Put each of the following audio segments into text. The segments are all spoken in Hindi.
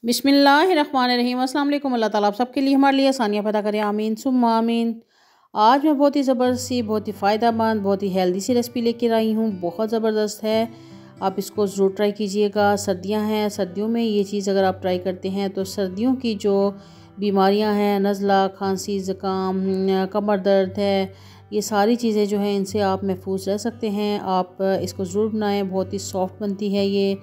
बिस्मिल्लाहिर्रहमानिर्रहीम। अस्सलाम वालेकुम। अल्लाह ताला आप सबके लिए हमारे लिए आसानियाँ पैदा करें, आमीन सुम्मा आमीन। आज मैं बहुत ही ज़बरदस्त सी, बहुत ही फ़ायदेमंद, बहुत ही हेल्दी सी रेसिपी लेकर आई हूँ। बहुत ज़बरदस्त है, आप इसको ज़रूर ट्राई कीजिएगा। सर्दियाँ हैं, सर्दियों में ये चीज़ अगर आप ट्राई करते हैं तो सर्दियों की जो बीमारियाँ हैं, नज़ला, खांसी, ज़ुकाम, कमर दर्द है, ये सारी चीज़ें जो हैं इनसे आप महफूज रह सकते हैं। आप इसको ज़रूर बनाएँ, बहुत ही सॉफ्ट बनती है ये।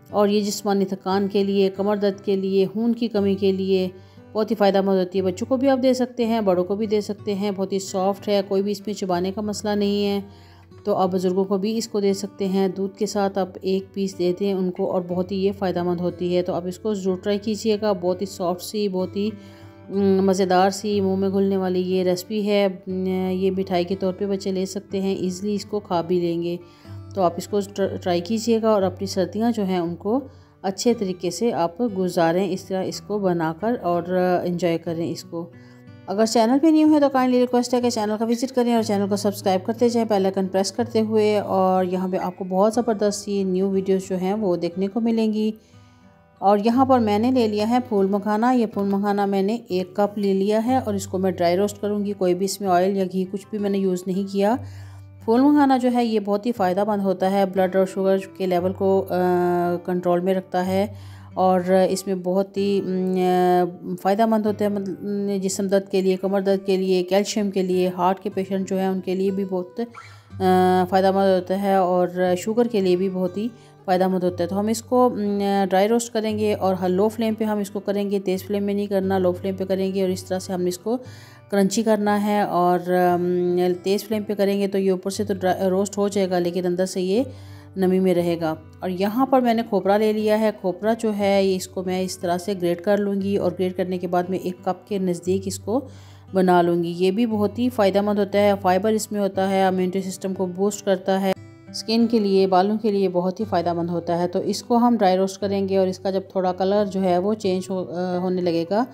और ये जिस्मानी थकान के लिए, कमर दर्द के लिए, खून की कमी के लिए बहुत ही फ़ायदेमंद होती है। बच्चों को भी आप दे सकते हैं, बड़ों को भी दे सकते हैं। बहुत ही सॉफ्ट है, कोई भी इसमें चबाने का मसला नहीं है। तो आप बुज़ुर्गों को भी इसको दे सकते हैं। दूध के साथ आप एक पीस देते हैं उनको, और बहुत ही ये फ़ायदेमंद होती है। तो आप इसको ज़रूर ट्राई कीजिएगा। बहुत ही सॉफ्ट सी, बहुत ही मज़ेदार सी, मुंह में घुलने वाली ये रेसिपी है। ये मिठाई के तौर पे बच्चे ले सकते हैं, ईज़िली इसको खा भी लेंगे। तो आप इसको ट्राई कीजिएगा और अपनी सर्दियाँ जो हैं उनको अच्छे तरीके से आप गुजारें, इस तरह इसको बनाकर, और इन्जॉय करें इसको। अगर चैनल पे न्यू है तो काइंडली रिक्वेस्ट है कि चैनल का विज़िट करें और चैनल को सब्सक्राइब करते जाएं, बेल आइकन प्रेस करते हुए। और यहाँ पे आपको बहुत ज़बरदस्त सी न्यू वीडियोस जो हैं वो देखने को मिलेंगी। और यहाँ पर मैंने ले लिया है फूल मखाना। ये फूल मखाना मैंने 1 कप ले लिया है और इसको मैं ड्राई रोस्ट करूँगी। कोई भी इसमें ऑयल या घी कुछ भी मैंने यूज़ नहीं किया। फूल मखाना जो है ये बहुत ही फ़ायदेमंद होता है, ब्लड और शुगर के लेवल को कंट्रोल में रखता है। और इसमें बहुत ही फ़ायदेमंद होता है, मतलब जिस्म दर्द के लिए, कमर दर्द के लिए, कैल्शियम के लिए, हार्ट के पेशेंट जो है उनके लिए भी बहुत फ़ायदेमंद होता है, और शुगर के लिए भी बहुत ही फ़ायदेमंद होता है। तो हम इसको ड्राई रोस्ट करेंगे और लो फ्लेम पे हम इसको करेंगे, तेज़ फ्लेम में नहीं करना, लो फ्लेम पे करेंगे। और इस तरह से हम इसको क्रंची करना है। और तेज़ फ्लेम पे करेंगे तो ये ऊपर से तो रोस्ट हो जाएगा, लेकिन अंदर से ये नमी में रहेगा। और यहाँ पर मैंने खोपरा ले लिया है। खोपरा जो है ये, इसको मैं इस तरह से ग्रेट कर लूँगी, और ग्रेट करने के बाद मैं 1 कप के नज़दीक इसको बना लूँगी। ये भी बहुत ही फ़ायदेमंद होता है, फाइबर इसमें होता है, इम्यूनिटी सिस्टम को बूस्ट करता है, स्किन के लिए, बालों के लिए बहुत ही फ़ायदेमंद होता है। तो इसको हम ड्राई रोस्ट करेंगे, और इसका जब थोड़ा कलर जो है वो चेंज होने लगेगा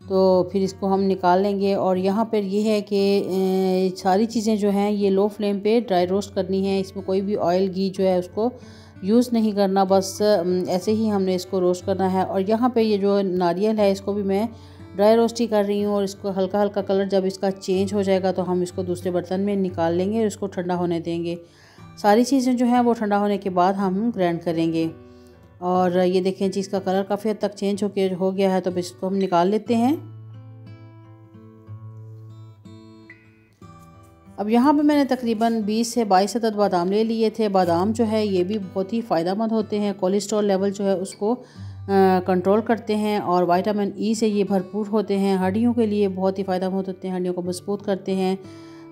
तो फिर इसको हम निकाल लेंगे। और यहाँ पर ये है कि सारी चीज़ें जो हैं ये लो फ्लेम पे ड्राई रोस्ट करनी है। इसमें कोई भी ऑयल, घी जो है उसको यूज़ नहीं करना, बस ऐसे ही हमने इसको रोस्ट करना है। और यहाँ पे ये जो नारियल है इसको भी मैं ड्राई रोस्ट ही कर रही हूँ। और इसको हल्का हल्का कलर जब इसका चेंज हो जाएगा तो हम इसको दूसरे बर्तन में निकाल लेंगे और इसको ठंडा होने देंगे। सारी चीज़ें जो हैं वो ठंडा होने के बाद हम ग्राइंड करेंगे। और ये देखें जी, इसका कलर काफ़ी हद तक चेंज हो गया है, तो इसको हम निकाल लेते हैं। अब यहाँ पे मैंने तकरीबन 20 से 22 अदद बादाम ले लिए थे। बादाम जो है ये भी बहुत ही फ़ायदेमंद होते हैं, कोलेस्ट्रॉल लेवल जो है उसको कंट्रोल करते हैं, और विटामिन ई से ये भरपूर होते हैं। हड्डियों के लिए बहुत ही फ़ायदेमंद होते हैं, हड्डियों को मजबूत करते हैं।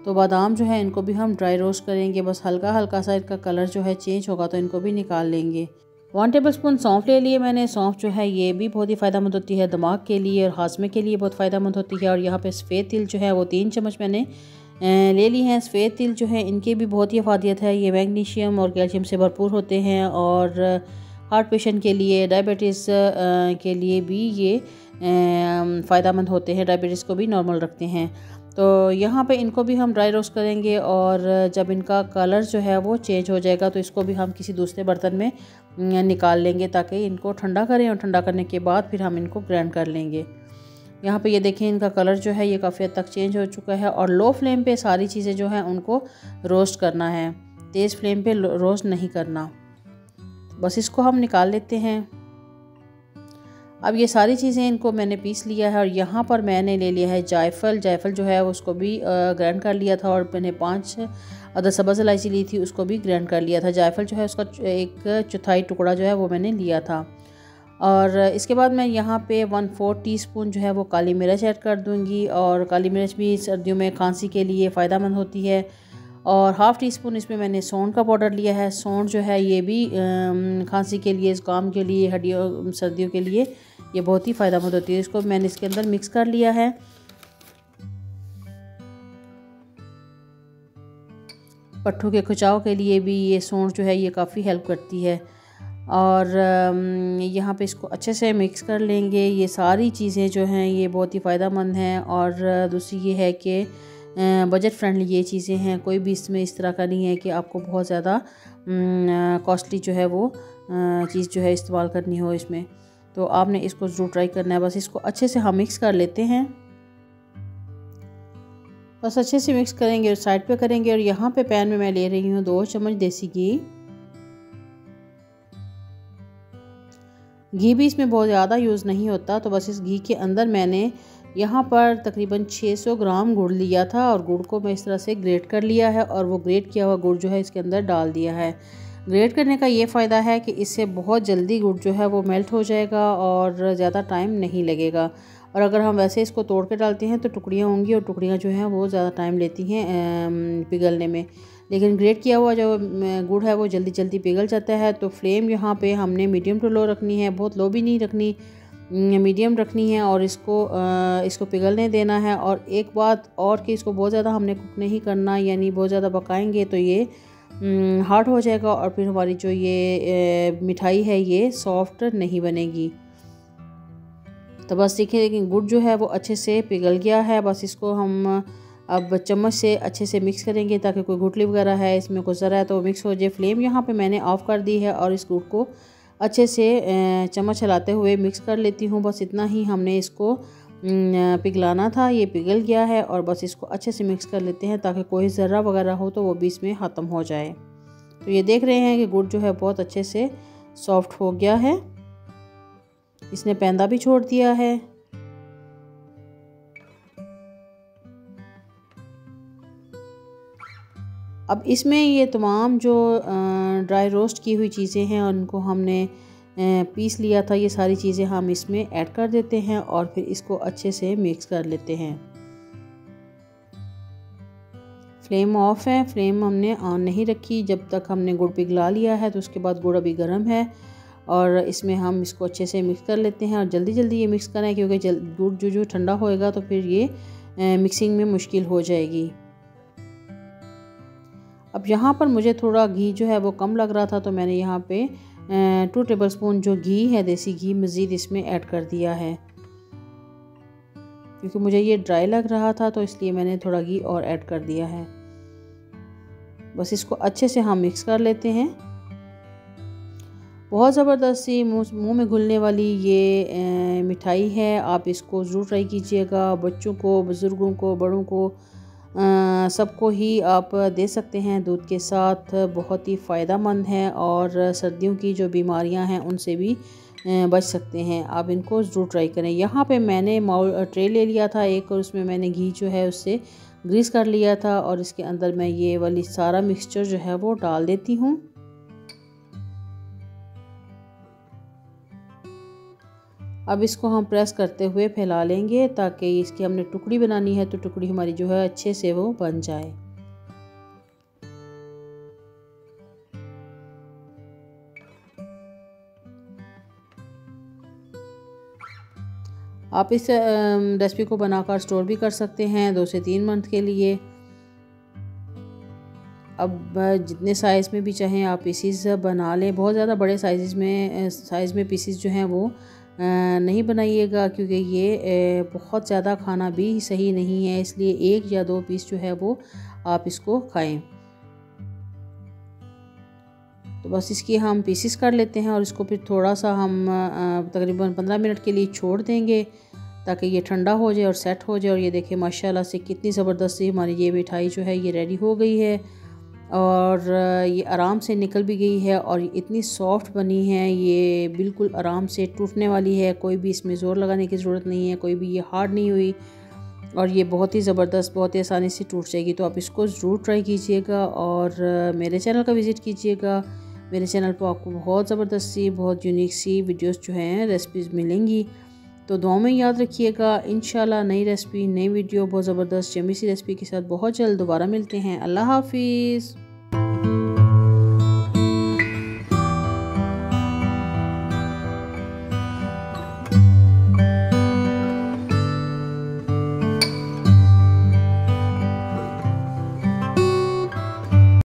तो बादाम जो है इनको भी हम ड्राई रोस्ट करेंगे, बस हल्का हल्का सा इनका कलर जो है चेंज होगा तो इनको भी निकाल लेंगे। 1 टेबलस्पून सौंफ ले लिए मैंने। सौंफ जो है ये भी बहुत ही फ़ायदेमंद होती है, दिमाग के लिए और हाजमे के लिए बहुत फ़ायदेमंद होती है। और यहाँ पे सफ़ेद तिल जो है वो 3 चम्मच मैंने ले ली हैं। सफ़ेद तिल जो है इनके भी बहुत ही अफादियत है, ये मैग्नीशियम और कैल्शियम से भरपूर होते हैं। और हार्ट पेशेंट के लिए, डायबिटीज़ के लिए भी ये फ़ायदेमंद होते हैं, डायबिटीज़ को भी नॉर्मल रखते हैं। तो यहाँ पे इनको भी हम ड्राई रोस्ट करेंगे, और जब इनका कलर जो है वो चेंज हो जाएगा तो इसको भी हम किसी दूसरे बर्तन में निकाल लेंगे, ताकि इनको ठंडा करें। और ठंडा करने के बाद फिर हम इनको ग्राइंड कर लेंगे। यहाँ पे ये देखें, इनका कलर जो है ये काफ़ी हद तक चेंज हो चुका है। और लो फ्लेम पे सारी चीज़ें जो हैं उनको रोस्ट करना है, तेज़ फ्लेम पे रोस्ट नहीं करना। बस इसको हम निकाल लेते हैं। अब ये सारी चीज़ें इनको मैंने पीस लिया है। और यहाँ पर मैंने ले लिया है जायफल। जायफल जो है उसको भी ग्राइंड कर लिया था, और मैंने 5 अदद सब्ज़ इलायची ली थी, उसको भी ग्राइंड कर लिया था। जायफल जो है उसका 1/4 टुकड़ा जो है वो मैंने लिया था। और इसके बाद मैं यहाँ पे 1/4 टीस्पून जो है वो काली मिर्च ऐड कर दूँगी। और काली मिर्च भी सर्दियों में खांसी के लिए फ़ायदेमंद होती है। और हाफ़ टी स्पून इसमें मैंने सौंठ का पाउडर लिया है। सौंठ जो है ये भी खांसी के लिए, ज़ुकाम के लिए, हड्डियों, सर्दियों के लिए ये बहुत ही फ़ायदेमंद होती है। इसको मैंने इसके अंदर मिक्स कर लिया है। पट्ठों के खिंचाव के लिए भी ये सौंठ जो है ये काफ़ी हेल्प करती है। और यहाँ पे इसको अच्छे से मिक्स कर लेंगे। ये सारी चीज़ें जो हैं ये बहुत ही फ़ायदेमंद हैं। और दूसरी ये है कि बजट फ्रेंडली ये चीज़ें हैं, कोई भी इसमें इस तरह का नहीं है कि आपको बहुत ज़्यादा कॉस्टली जो है वो चीज़ जो है इस्तेमाल करनी हो इसमें। तो आपने इसको ज़रूर ट्राई करना है। बस इसको अच्छे से हम मिक्स कर लेते हैं। बस अच्छे से मिक्स करेंगे और साइड पे करेंगे। और यहाँ पे पैन में मैं ले रही हूँ 2 चम्मच देसी घी। घी भी इसमें बहुत ज़्यादा यूज़ नहीं होता। तो बस इस घी के अंदर मैंने यहाँ पर तकरीबन 600 ग्राम गुड़ लिया था और गुड़ को मैं इस तरह से ग्रेट कर लिया है और वो ग्रेट किया हुआ गुड़ जो है इसके अंदर डाल दिया है। ग्रेट करने का ये फ़ायदा है कि इससे बहुत जल्दी गुड़ जो है वो मेल्ट हो जाएगा और ज़्यादा टाइम नहीं लगेगा। और अगर हम वैसे इसको तोड़ के डालते हैं तो टुकड़ियाँ होंगी और टुकड़ियाँ जो हैं वो ज़्यादा टाइम लेती हैं पिघलने में। लेकिन ग्रेट किया हुआ जो गुड़ है वो जल्दी जल्दी पिघल जाता है। तो फ्लेम यहाँ पे हमने मीडियम टू लो रखनी है, बहुत लो भी नहीं रखनी, मीडियम रखनी है और इसको पिघलने देना है। और एक बात और कि इसको बहुत ज़्यादा हमने कुक नहीं करना, यानी बहुत ज़्यादा पकाएंगे तो ये हार्ड हो जाएगा और फिर हमारी जो ये मिठाई है ये सॉफ्ट नहीं बनेगी। तो बस देखिए लेकिन गुड़ जो है वो अच्छे से पिघल गया है। बस इसको हम अब चम्मच से अच्छे से मिक्स करेंगे ताकि कोई गुठली वगैरह है इसमें कुछ ज़रा है तो मिक्स हो जाए। फ्लेम यहाँ पे मैंने ऑफ़ कर दी है और इस गुड़ को अच्छे से चम्मच चलाते हुए मिक्स कर लेती हूँ। बस इतना ही हमने इसको पिघलाना था। ये पिघल गया है और बस इसको अच्छे से मिक्स कर लेते हैं ताकि कोई ज़र्रा वगैरह हो तो वो भी इसमें ख़त्म हो जाए। तो ये देख रहे हैं कि गुड़ जो है बहुत अच्छे से सॉफ्ट हो गया है, इसने पैंदा भी छोड़ दिया है। अब इसमें ये तमाम जो ड्राई रोस्ट की हुई चीज़ें हैं उनको हमने पीस लिया था, ये सारी चीज़ें हम इसमें ऐड कर देते हैं और फिर इसको अच्छे से मिक्स कर लेते हैं। फ्लेम ऑफ है, फ्लेम हमने ऑन नहीं रखी जब तक हमने गुड़ पिघला लिया है। तो उसके बाद गुड़ अभी गर्म है और इसमें हम इसको अच्छे से मिक्स कर लेते हैं। और जल्दी जल्दी ये मिक्स करें क्योंकि गुड़ जो ठंडा होएगा तो फिर ये मिक्सिंग में मुश्किल हो जाएगी। अब यहाँ पर मुझे थोड़ा घी जो है वो कम लग रहा था तो मैंने यहाँ पे 2 टेबलस्पून जो घी है देसी घी मज़ीद इसमें ऐड कर दिया है, क्योंकि मुझे ये ड्राई लग रहा था तो इसलिए मैंने थोड़ा घी और ऐड कर दिया है। बस इसको अच्छे से हम मिक्स कर लेते हैं। बहुत ज़बरदस्त सी मुँह में घुलने वाली ये मिठाई है। आप इसको ज़रूर ट्राई कीजिएगा। बच्चों को, बुज़ुर्गों को, बड़ों को सबको ही आप दे सकते हैं दूध के साथ। बहुत ही फ़ायदेमंद है और सर्दियों की जो बीमारियां हैं उनसे भी बच सकते हैं। आप इनको ज़रूर ट्राई करें। यहाँ पे मैंने ट्रे ले लिया था एक और उसमें मैंने घी जो है उससे ग्रीस कर लिया था और इसके अंदर मैं ये वाली सारा मिक्सचर जो है वो डाल देती हूँ। अब इसको हम प्रेस करते हुए फैला लेंगे ताकि इसकी हमने टुकड़ी बनानी है तो टुकड़ी हमारी जो है अच्छे से वो बन जाए। आप इस रेसिपी को बनाकर स्टोर भी कर सकते हैं 2 से 3 मंथ के लिए। अब जितने साइज़ में भी चाहें आप पीसीज बना लें। बहुत ज़्यादा बड़े साइज़ में पीसीज जो हैं वो नहीं बनाइएगा क्योंकि ये बहुत ज़्यादा खाना भी सही नहीं है, इसलिए 1 या 2 पीस जो है वो आप इसको खाएं। तो बस इसकी हम पीसेस कर लेते हैं और इसको फिर थोड़ा सा हम तकरीबन 15 मिनट के लिए छोड़ देंगे ताकि ये ठंडा हो जाए और सेट हो जाए। और ये देखिए माशाल्लाह से कितनी ज़बरदस्त सी हमारी ये मिठाई जो है ये रेडी हो गई है और ये आराम से निकल भी गई है और इतनी सॉफ्ट बनी है, ये बिल्कुल आराम से टूटने वाली है। कोई भी इसमें ज़ोर लगाने की ज़रूरत नहीं है, कोई भी ये हार्ड नहीं हुई और ये बहुत ही ज़बरदस्त, बहुत ही आसानी से टूट जाएगी। तो आप इसको ज़रूर ट्राई कीजिएगा और मेरे चैनल का विज़िट कीजिएगा। मेरे चैनल पर आपको बहुत ज़बरदस्त सी, बहुत यूनिक सी वीडियोस जो हैं रेसिपीज़ मिलेंगी। तो दुआओं में याद रखिएगा। इंशाल्लाह नई रेसिपी, नई वीडियो, बहुत ज़बरदस्त यम्मी सी रेसिपी के साथ बहुत जल्द दोबारा मिलते हैं। अल्लाह हाफिज़।